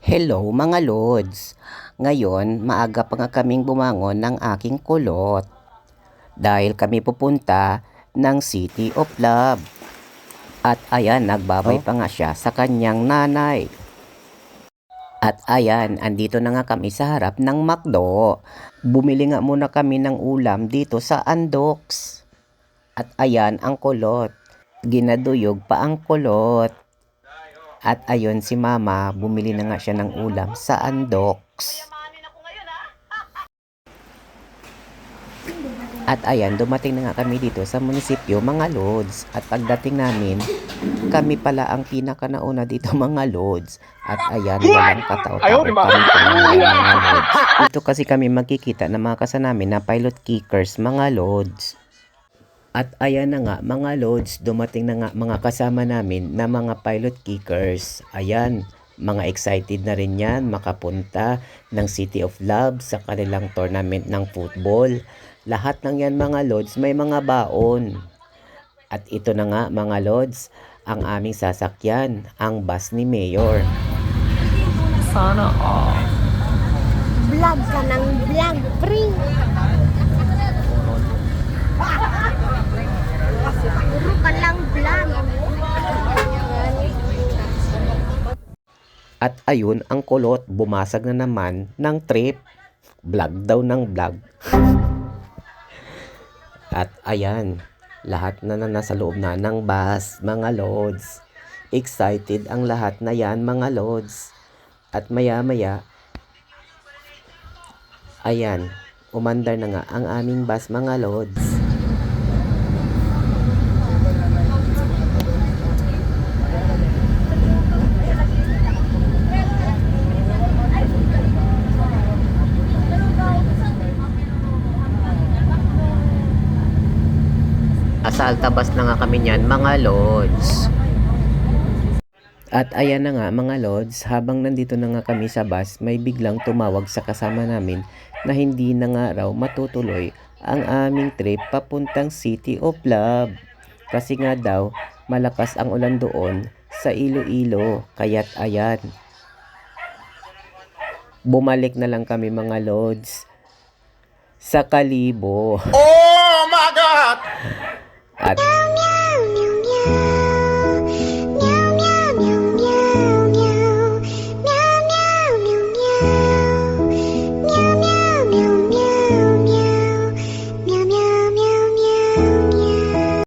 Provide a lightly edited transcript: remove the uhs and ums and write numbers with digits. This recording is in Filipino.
Hello mga lods! Ngayon, maaga pa nga kaming bumangon ng aking kulot dahil kami pupunta ng City of Love. At ayan, nagbabay pa nga siya sa kanyang nanay. At ayan, andito na nga kami sa harap ng McDo. Bumili nga muna kami ng ulam dito sa Andox. At ayan ang kulot. Ginaduyog pa ang kulot. At ayun si mama, bumili na nga siya ng ulam sa Andox. At ayan, dumating na nga kami dito sa munisipyo mga lods. At pagdating namin, kami pala ang pinakanauna dito mga lods. At ayan, walang kataw-tao kami pala mga lods. Dito kasi kami magkikita ng mga kasanamin na pilot kickers mga lods. At ayan na nga mga lods, dumating na nga mga kasama namin na mga pilot kickers. Ayan, mga excited na rin yan makapunta ng City of Love sa kanilang tournament ng football. Lahat ng yan mga lods may mga baon. At ito na nga mga lods, ang aming sasakyan, ang bus ni Mayor. Sana all. Vlog ka ng vlog, free. Puro ka lang vlog. At ayun, ang kulot, bumasag na naman ng trip. Vlog daw ng vlog. At ayan, lahat na nasa loob na ng bus, mga lods. Excited ang lahat na yan, mga lods. At maya-maya, ayan, umandar na nga ang aming bus, mga lods. Asaltabas na nga kami niyan mga lods. At ayan na nga mga lods, habang nandito na nga kami sa bus, may biglang tumawag sa kasama namin na hindi na nga raw matutuloy ang aming trip papuntang City of Love. Kasi nga daw, malakas ang ulan doon sa Iloilo. Kaya't ayan, bumalik na lang kami mga lods sa Kalibo. Oh my God! At